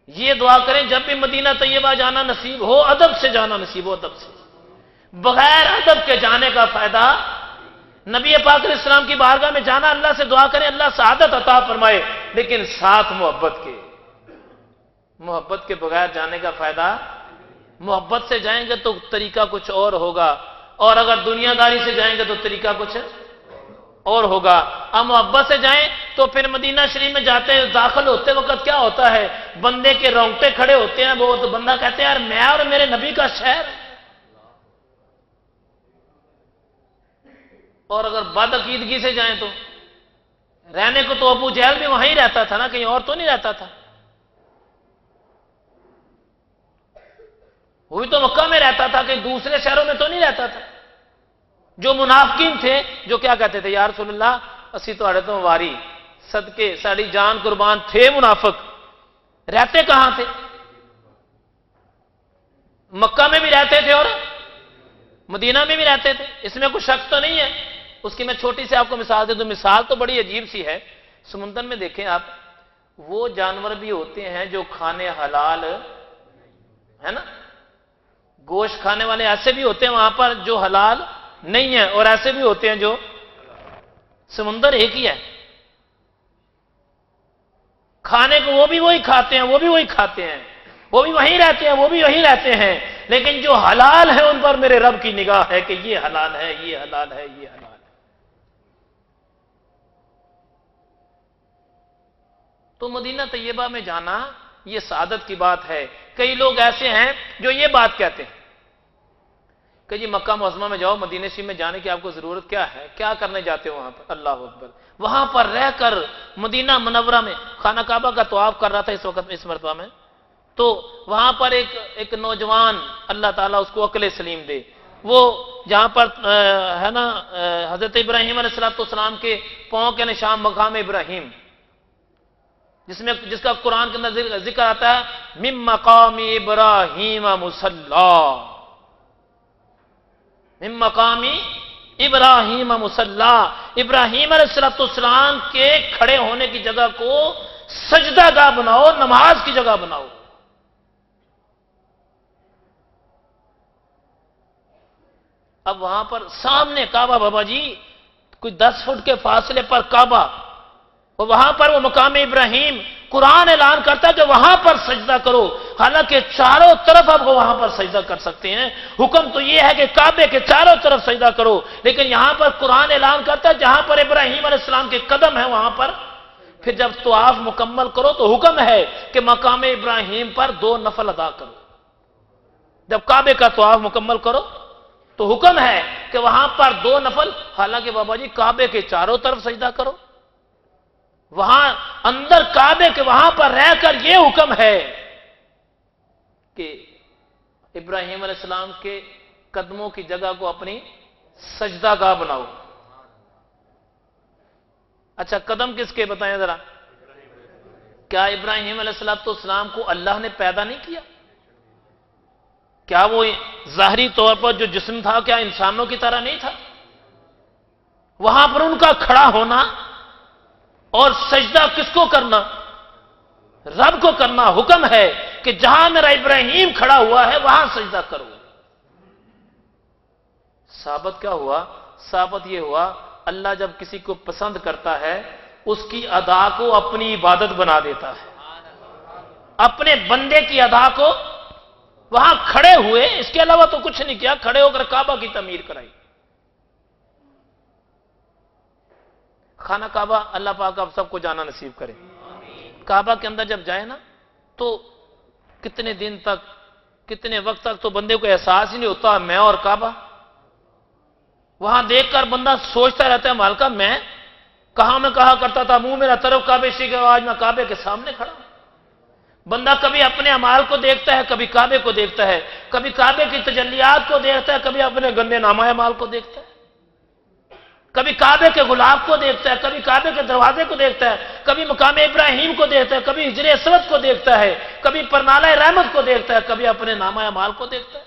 یہ دعا کریں جب بھی مدینہ طیبہ جانا نصیب ہو، ادب سے جانا نصیب ہو، ادب سے، بغیر ادب کے جانے کا فائدہ۔ نبی پاک علیہ السلام کی بارگاہ میں جانا، اللہ سے دعا کریں اللہ سعادت عطا فرمائے، لیکن ساتھ محبت کے، محبت کے بغیر جانے کا فائدہ۔ محبت سے جائیں گے تو طریقہ کچھ اور ہوگا، اور اگر دنیا داری سے جائیں گے تو طریقہ کچھ اور ہوگا۔ اب محبت سے جائیں تو پھر مدینہ شریف میں جاتے ہیں، داخل ہوتے وقت کیا ہوتا ہے، بندے کے رونگٹے کھڑے ہوتے ہیں، وہ تو بندہ کہتے ہیں یار میں اور میرے نبی کا شہر۔ اور اگر بد عقیدگی سے جائیں تو رہنے کو تو ابو جہل بھی وہیں رہتا تھا نا، کہیں اور تو نہیں رہتا تھا، وہ بھی تو مکہ میں رہتا تھا، کہیں دوسرے شہروں میں تو نہیں رہتا تھا۔ جو منافقین تھے جو کیا کہتے تھے، یا رسول اللہ اسی تہاڈے تو واری صدقے ساری جان قربان، تھے منافق، رہتے کہاں تھے؟ مکہ میں بھی رہتے تھے اور مدینہ میں بھی رہتے تھے، اس میں کوئی شک تو نہیں ہے۔ اس کی میں چھوٹی سی آپ کو مثال دے دوں، مثال تو بڑی عجیب سی ہے۔ سمندر میں دیکھیں آپ، وہ جانور بھی ہوتے ہیں جو کھانے حلال ہے نا، گوشت کھانے والے ایسے بھی ہوتے ہیں وہاں پر جو حلال نہیں ہے، اور ایسے بھی ہوتے ہیں جو، سمندر ایک ہی ہے، کھانے کو وہ بھی وہی کھاتے ہیں، وہ بھی وہی کھاتے ہیں، وہ بھی وہیں رہتے ہیں، وہ بھی وہیں رہتے ہیں، لیکن جو حلال ہے ان پر میرے رب کی نگاہ ہے کہ یہ حلال ہے، یہ حلال ہے، یہ حلال ہے۔ تو مدینہ طیبہ میں جانا یہ سعادت کی بات ہے۔ کئی لوگ ایسے ہیں جو یہ بات کہتے ہیں کہ جی مکہ معظمہ میں جاؤ، مدینہ شریف میں جانے کی آپ کو ضرورت کیا ہے، کیا کرنے جاتے ہو وہاں پر؟ اللہ اکبر، وہاں پر رہ کر مدینہ منورہ میں خانہ کعبہ کا طواف کر رہا تھا اس وقت، اس مرتبہ میں، تو وہاں پر ایک نوجوان، اللہ تعالیٰ اس کو عقل سلیم دے، وہ جہاں پر ہے نا حضرت ابراہیم علیہ السلام کے پاؤں کے نشان مقام ابراہیم، جس کا قرآن کے اندر ذکر آتا ہے من مقام ابراہیم مصلی، من مقام ابراہیم مصلی، ابراہیم علیہ السلام کے کھڑے ہونے کی جگہ کو سجدہ گاہ بناؤ، نماز کی جگہ بناؤ۔ اب وہاں پر سامنے کعبہ، بابا جی کوئی 10 فٹ کے فاصلے پر کعبہ، اور وہاں پر وہ مقام ابراہیم، قرآن اعلان کرتا ہے کہ وہاں پر سجدہ کرو، حالانکہ چاروں طرف آپ وہاں پر سجدہ کر سکتے ہیں، حکم تو یہ ہے کہ کعبے کے چاروں طرف سجدہ کرو، لیکن یہاں پر قرآن اعلان کرتا ہے جہاں پر ابراہیم علیہ السلام کے قدم ہیں وہاں پر پھر جب طواف مکمل کرو تو حکم ہے کہ مقام ابراہیم پر 2 نفل ادا کرو۔ جب کعبے کا طواف مکمل کرو تو حکم ہے کہ وہاں پر 2 نفل، حالانکہ بابا جی کعبے کے چاروں طرف سجدہ کرو، وہاں اندر کعبے کے وہاں پر رہ کر یہ حکم ہے کہ ابراہیم علیہ السلام کے قدموں کی جگہ کو اپنی سجدہ گاہ بناؤ۔ اچھا قدم کس کے بتائیں ذرا؟ کیا ابراہیم علیہ السلام کو اللہ نے پیدا نہیں کیا؟ کیا وہ ظاہری طور پر جو جسم تھا کیا انسانوں کی طرح نہیں تھا؟ وہاں پر ان کا کھڑا ہونا اور سجدہ کس کو کرنا؟ رب کو کرنا، حکم ہے کہ جہاں میرا ابراہیم کھڑا ہوا ہے وہاں سجدہ کرو۔ ثابت کیا ہوا؟ ثابت یہ ہوا اللہ جب کسی کو پسند کرتا ہے اس کی ادا کو اپنی عبادت بنا دیتا ہے، اپنے بندے کی ادا کو وہاں کھڑے ہوئے، اس کے علاوہ تو کچھ نہیں کیا، کھڑے ہو کر کعبہ کی تعمیر کرائی۔ خانہ کعبہ اللہ پاک آپ سب کو جانا نصیب کرے۔ کعبہ کے اندر جب جائے نا تو کتنے دن تک، کتنے وقت تک تو بندے کو احساس ہی نہیں ہوتا میں اور کعبہ۔ وہاں دیکھ کر بندہ سوچتا رہتا ہے مالکہ میں کہاں میں کہا کرتا تھا منہ میرا طرف کعبے سے، آج میں کعبے کے سامنے کھڑا ہوں۔ بندہ کبھی اپنے اعمال کو دیکھتا ہے، کبھی کعبے کو دیکھتا ہے، کبھی کعبے کی تجلیات کو دیکھتا ہے، کبھی اپنے گندے نامہ اعمال کو دیکھتا ہے، کبھی کعبے کے غلاف کو دیکھتا ہے، کبھی کعبے کے دروازے کو دیکھتا ہے، کبھی مقام ابراہیم کو دیکھتا ہے، کبھی حجر اسود کو دیکھتا ہے، کبھی پرنالہ رحمت کو دیکھتا ہے، کبھی اپنے نامہ اعمال کو دیکھتا ہے۔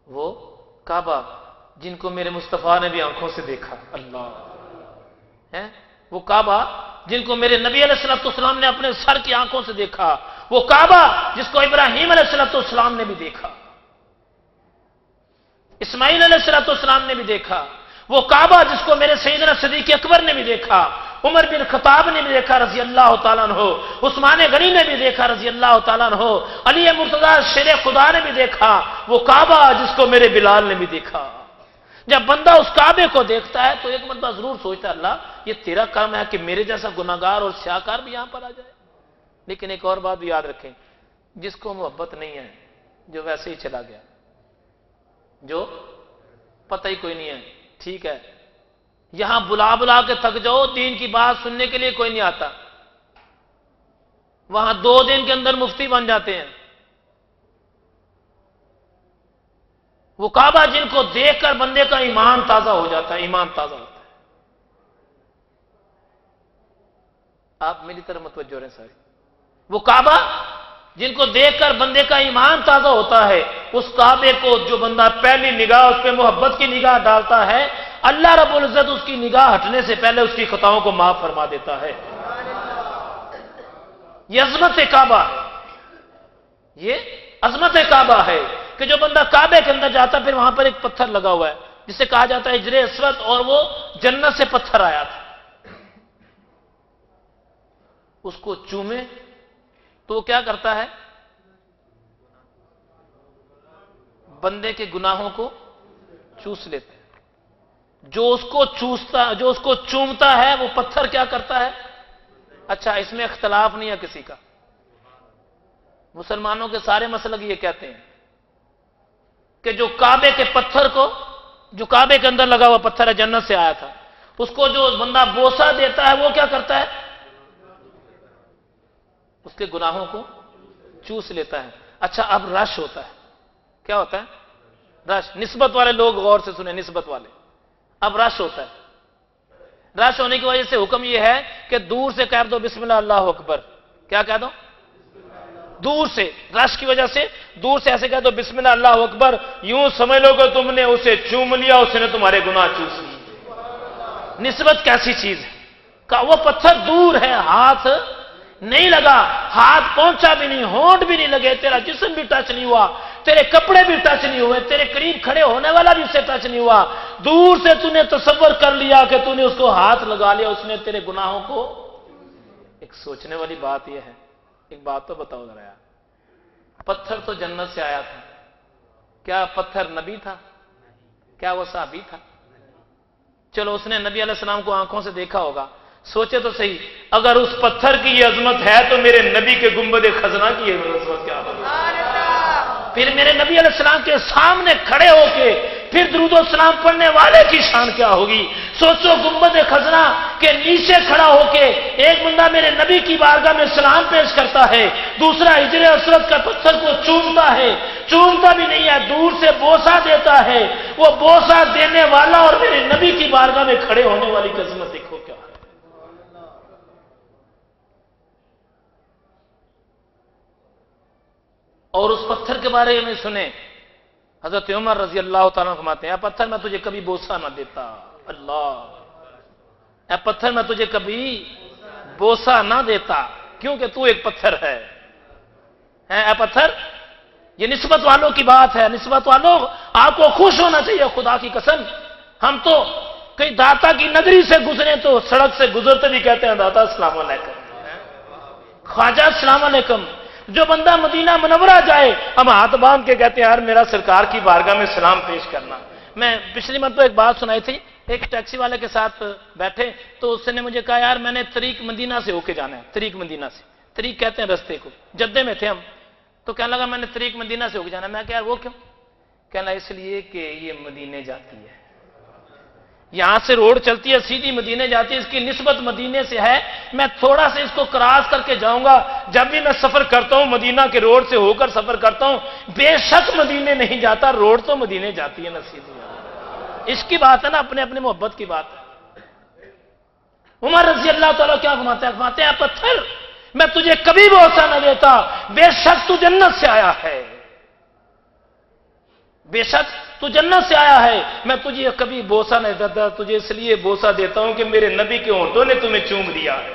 وہ کعبہ جن کو میرے مصطفیٰ نے بھی آنکھوں سے دیکھا، اللہ ہے وہ کعبہ جن کو میرے نبی علیہ الصلوۃ والسلام نے اپنے سر کی آنکھوں سے دیکھا، وہ کعبہ جس کو ابراہیم علیہ الصلوۃ والسلام نے بھی دیکھا، اسماعیل علیہ الصلوۃ والسلام نے بھی دیکھا، وہ کعبہ جس کو میرے سیدنا صدیق اکبر نے بھی دیکھا، عمر بن خطاب نے بھی دیکھا رضی اللہ تعالیٰ عنہ، عثمان غنی نے بھی دیکھا رضی اللہ تعالیٰ عنہ، علی مرتضیٰ شیر خدا نے بھی دیکھا، وہ کعبہ جس کو میرے بلال نے بھی دیکھا۔ جب بندہ اس کعبے کو دیکھتا ہے تو ایک مرتبہ ضرور سوچتا ہے اللہ یہ تیرا کرم ہے کہ میرے جیسا گناہگار اور سیاہکار بھی یہاں پر آ جائے۔ لیکن ایک اور بات بھی یاد رکھیں، جس کو محبت نہیں ہے جو ویسے ہی چلا گیا، جو پتہ ہی کوئی نہیں ہے، ٹھیک ہے یہاں بلا بلا کے تھک جاؤ، دین کی بات سننے کے لیے کوئی نہیں آتا، وہاں 2 دن کے اندر مفتی بن جاتے ہیں۔ وہ کعبہ جن کو دیکھ کر بندے کا ایمان تازہ ہو جاتا ہے، ایمان تازہ ہوتا ہے۔ آپ میری طرف متوجہ رہیں سارے، وہ کعبہ جن کو دیکھ کر بندے کا ایمان تازہ ہوتا ہے، اس کعبے کو جو بندہ پہلی نگاہ اس پہ محبت کی نگاہ ڈالتا ہے، اللہ رب العزت اس کی نگاہ ہٹنے سے پہلے اس کی خطاؤں کو معاف فرما دیتا ہے۔ یہ عظمت کعبہ ہے، یہ عظمت کعبہ ہے کہ جو بندہ کعبے کے اندر جاتا پھر وہاں پر ایک پتھر لگا ہوا ہے جسے کہا جاتا ہے حجر اسود، اور وہ جنت سے پتھر آیا تھا، اس کو چومے تو وہ کیا کرتا ہے؟ بندے کے گناہوں کو چوس لیتا ہے۔ جو اس کو چومتا ہے وہ پتھر کیا کرتا ہے؟ اچھا اس میں اختلاف نہیں ہے کسی کا، مسلمانوں کے سارے مسلک یہ کہتے ہیں کہ جو کعبے کے پتھر کو، جو کعبے کے اندر لگا ہوا پتھر ہے جنت سے آیا تھا، اس کو جو بندہ بوسہ دیتا ہے وہ کیا کرتا ہے؟ اس کے گناہوں کو چوس لیتا ہے۔ اچھا اب رش ہوتا ہے، کیا ہوتا ہے؟ رش۔ نسبت والے لوگ غور سے سنیں، نسبت والے، اب رش ہوتا ہے۔ رش ہونے کی وجہ سے حکم یہ ہے کہ دور سے کہہ دو بسم اللہ اللہ اکبر، کیا کہہ دو؟ دور سے، رش کی وجہ سے دور سے ایسے کہہ دو بسم اللہ اللہ اکبر، یوں سمجھ لو کہ تم نے اسے چوم لیا، اس نے تمہارے گناہ چوس لیے۔ نسبت کیسی چیز ہے؟ کہ وہ پتھر دور ہے، ہاتھ نہیں لگا، ہاتھ پہنچا بھی نہیں، ہونٹ بھی نہیں لگے، تیرا جسم بھی ٹچ نہیں ہوا، تیرے کپڑے بھی ٹچ نہیں ہوئے، تیرے قریب کھڑے ہونے والا بھی اسے ٹچ نہیں ہوا، دور سے تو نے تصور کر لیا کہ تو نے اس کو ہاتھ لگا لیا، اس نے تیرے گناہوں کو۔ ایک سوچنے والی بات یہ ہے، ایک بات تو بتاؤ ذرا یار، پتھر تو جنت سے آیا تھا، کیا پتھر نبی تھا؟ کیا وہ صحابی تھا؟ چلو اس نے نبی علیہ السلام کو آنکھوں سے دیکھا ہوگا، سوچے تو صحیح، اگر اس پتھر کی یہ عظمت ہے تو میرے نبی کے گنبد خزنہ کی یہ عظمت کیا ہوگی؟ پھر میرے نبی علیہ السلام کے سامنے کھڑے ہو کے پھر درود و سلام پڑھنے والے کی شان کیا ہوگی؟ سوچو گنبد خزنہ کے نیچے کھڑا ہو کے ایک بندہ میرے نبی کی بارگاہ میں سلام پیش کرتا ہے، دوسرا حجر اسود کا پتھر کو چومتا ہے، چومتا بھی نہیں ہے، دور سے بوسہ دیتا ہے، وہ بوسہ دینے والا اور میرے نبی کی بارگاہ میں کھڑے ہونے والی کی عظمت دیکھو کیا ہے۔ اور اس پتھر کے بارے میں سنیں، حضرت عمر رضی اللہ تعالیٰ فرماتے ہیں، اے پتھر میں تجھے کبھی بوسہ نہ دیتا، اللہ، اے پتھر میں تجھے کبھی بوسہ نہ دیتا کیونکہ تو ایک پتھر ہے۔ اے پتھر، یہ نسبت والوں کی بات ہے، نسبت والوں آپ کو خوش ہونا چاہیے، خدا کی قسم۔ ہم تو کئی داتا کی نگری سے گزرے تو سڑک سے گزرتے بھی کہتے ہیں داتا السلام علیکم، خواجہ السلام علیکم۔ جو بندہ مدینہ منورہ جائے ہم ہاتھ باندھ کے کہتے ہیں یار میرا سرکار کی بارگاہ میں سلام پیش کرنا۔ میں پچھلی مرتبہ ایک بات سنائی تھی، ایک ٹیکسی والے کے ساتھ بیٹھے تو اس نے مجھے کہا یار میں نے طریق مدینہ سے ہو کے جانا ہے، طریق مدینہ سے، طریق کہتے ہیں رستے کو، جدے میں تھے ہم، تو کہنے لگا میں نے طریق مدینہ سے ہو کے جانا ہے۔ میں کہا یار وہ کیوں؟ کہنے لگا اس لیے کہ یہ مدینے جاتی ہے، یہاں سے روڈ چلتی ہے سیدھی مدینے جاتی ہے، اس کی نسبت مدینے سے ہے، میں تھوڑا سا اس کو کراس کر کے جاؤں گا۔ جب بھی میں سفر کرتا ہوں مدینہ کے روڈ سے ہو کر سفر کرتا ہوں، بے شک مدینے نہیں جاتا، روڈ تو مدینے جاتی ہے نا سیدھی۔ اس کی بات ہے نا، اپنے اپنے محبت کی بات ہے۔ عمر رضی اللہ تعالیٰ کیا فرماتے ہیں پتھر میں تجھے کبھی بوسہ نہ دیتا، بے شک تو جنت سے آیا ہے، بے شک تو جنت سے آیا ہے، میں تجھے کبھی بوسہ نہیں دیتا، تجھے اس لیے بوسہ دیتا ہوں کہ میرے نبی کے ہونٹوں نے تمہیں چوم لیا ہے۔